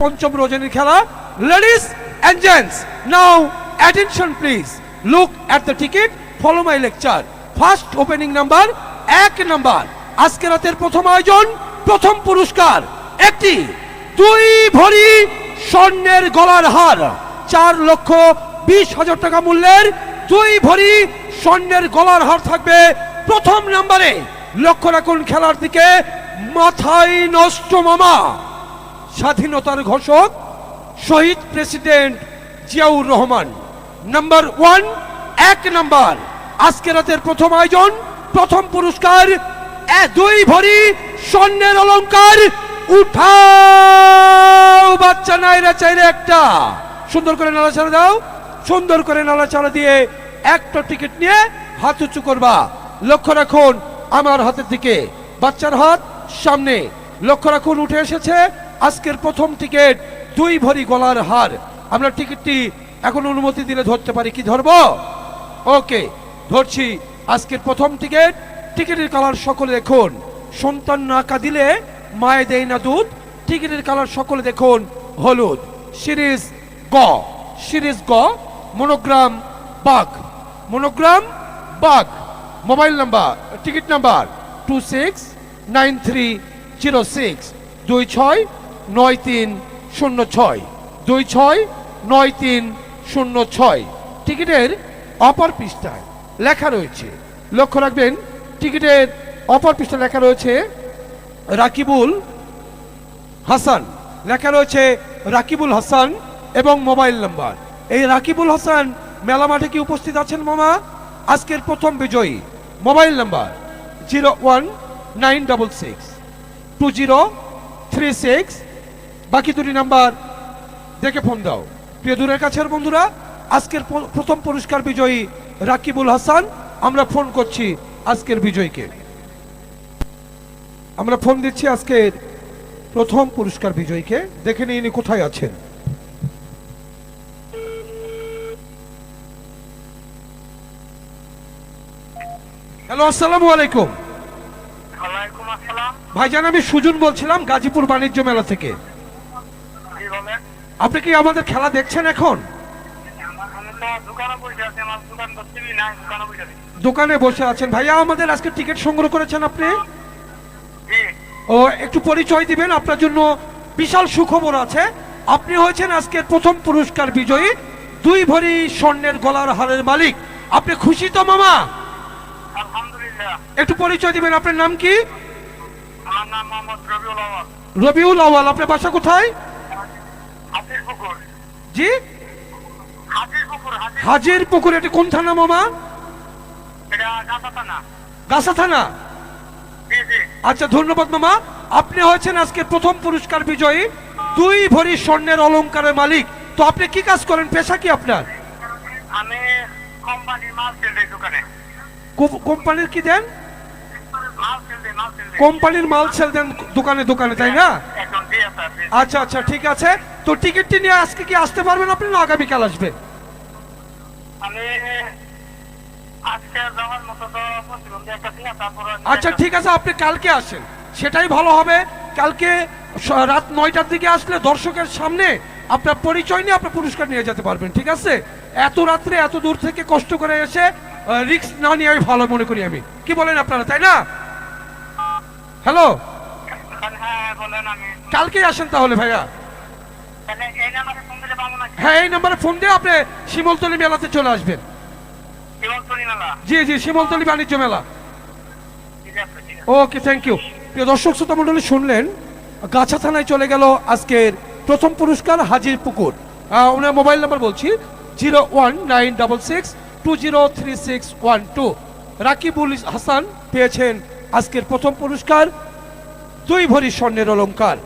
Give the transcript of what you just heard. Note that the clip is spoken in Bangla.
পঞ্চম রজনীর খেলা। Ladies and gents, now attention please. Look at the ticket, follow my lecture. First opening number, 1 number. আজকে রাতের প্রথম আয়োজন, প্রথম পুরস্কার একটি 2 ভরি স্বর্ণের গলার হার, 4,20,000 টাকা মূল্যের 2 ভরি স্বর্ণের গলার হার থাকবে প্রথম নম্বরে। লক্ষ্য রাখুন খেলার দিকে, মাথায় নষ্ট মামা, স্বাধীনতার ঘোষক শহীদ president Ziaur Rahman. Number 1, 1 number. আজকে রাতের প্রথম আয়োজন, প্রথম পুরস্কার 2 ভরি স্বর্ণের অলংকার। উঠাও বাচ্চা, নাইরা চাইরে একটা, সুন্দর করে নাড়াচাড়া দাও, সুন্দর করে নাড়াচাড়া দিয়ে একটা টিকিট নিয়ে হাত উঁচু করবা। লক্ষ্য রাখুন আমার হাতের দিকে, বাচ্চার হাত সামনে। লক্ষ্য রাখুন উঠে এসেছে আজকের প্রথম টিকিট, 2 ভরি গলার হার। আমরা টিকিটটি এখন অনুমতি দিলে ধরতে পারি, কি ধরবো? ওকে, ধরছি আজকের প্রথম টিকিট। টিকিটের কালার সকলে দেখুন, সন্তান না কাঁদিলে মায়ে দেয় না দুধ। টিকিটের কালার সকলে দেখুন হলুদ। সিরিজ গ, সিরিজ গ, মনোগ্রাম বাঘ, মনোগ্রাম বাঘ। Mobile number, ticket number 269306, 269306, 269306। টিকিটের অপর পৃষ্ঠায় লেখা রয়েছে, লক্ষ্য রাখবেন টিকিটের অপর পৃষ্ঠায় লেখা রয়েছে রাকিবুল হাসান, লেখা রয়েছে রাকিবুল হাসান এবং মোবাইল নাম্বার। এই রাকিবুল হাসান মেলা মাঠে কি উপস্থিত আছেন মামা? আজকের প্রথম বিজয়ী। মোবাইল নাম্বার 01966 2036, বাকি দুটি নাম্বার দেখে ফোন দাও। প্রিয় দূরের কাছের বন্ধুরা, আজকের প্রথম পুরস্কার বিজয়ী রাকিবুল হাসান। আমরা ফোন করছি আজকের বিজয়ীকে, আমরা ফোন দিচ্ছি আজকের প্রথম পুরস্কার বিজয়ীকে। দেখে নিয়ে ইনি কোথায় আছেন। হ্যালো, আসসালামু আলাইকুম। ওয়ালাইকুম আসসালাম। ভাইজান, আমি সুজন বলছিলাম গাজীপুর বাণিজ্য মেলা থেকে। জি বলেন। আপনি কি আমাদের খেলা দেখছেন এখন? আমি তো দোকানে বসে আছি, আমার দোকান তো টিভি নাই, দোকানে বসে আছি। দোকানে বসে আছেন। ভাইয়া, আমাদের আজকে টিকিট সংগ্রহ করেছেন আপনি? জি। ও, একটু পরিচয় দিবেন, আপনার জন্য বিশাল সুখবর আছে। আপনি হয়েছেন আজকের প্রথম পুরস্কার বিজয়ী, 2 ভরি স্বর্ণের গলার হারের মালিক। আপনি খুশি তো মামা? আলহামদুলিল্লাহ। একটু পরিচয় দিবেন, আপনার নাম কি? আমার নাম মোহাম্মদ রবিউল আওয়াল। রবিউল আওয়াল। আপনার বাসা কোথায়? হাজির পুকুর। জি, হাজির পুকুর। হাজির পুকুর। এটা কোন থানা মামা? এটা গাছা থানা। গাছা থানা। জি জি। আচ্ছা, ধন্যবাদ মামা। আপনি হয়েছেন আজকের প্রথম পুরস্কার বিজয়ী, 2 ভরি স্বর্ণের অলংকারের মালিক। তো আপনি কি কাজ করেন, পেশা কি আপনার? আমি কোম্পানির মাল সেল দিই দোকানে। কোম্পানির কি দেন? মাল সেল দিই, মাল সেল দিই। কোম্পানির মাল সেল দেন দোকানে দোকানে, তাই না? একদম জি স্যার। আচ্ছা আচ্ছা, ঠিক আছে। তো টিকিটটি নিয়ে আজকে কি আসতে পারবেন আপনি, না আগামীকাল আসবেন? আমি আজকে যাওয়ার মতো তো প্রতিবন্ধী একটা ছিল, তারপর আচ্ছা ঠিক আছে, আপনি কালকে আসেন, সেটাই ভালো হবে। কালকে রাত 9টার দিকে আসলে দর্শকের সামনে আপনার পরিচয় নিয়ে আপনার পুরস্কার নিয়ে যেতে পারবেন, ঠিক আছে? এত রাত্রে এত দূর থেকে কষ্ট করে এসে রিস্ক না নিয়ে আমি ভালো মনে করি। আমি কি বলেন আপনারা, তাই না? হ্যালো, হ্যাঁ বলেন। আমি কালকে আসেন তাহলে ভাইয়া। তাহলে এই নাম্বারে ফোন দিলে পাবো নাকি? হ্যাঁ, এই নাম্বারে ফোন দিয়ে আপনি শিমলতলি মেলাতে চলে আসবেন। শিবন্তনী মেলা। জি জি, শিমলতলি বাণিজ্য মেলা। ঠিক আছে, ঠিক আছে। ওকে, থ্যাংক ইউ। প্রিয় দর্শক শ্রোতা মণ্ডলী, শুনলেন গাছা থানায় চলে গেল আজকের প্রথম পুরস্কার হাজির পুকুর। ওনার মোবাইল নাম্বার বলছি 01966 203612। রাকিবুল হাসান পেয়েছেন আজকের প্রথম পুরস্কার, 2 ভরি স্বর্ণের অলংকার।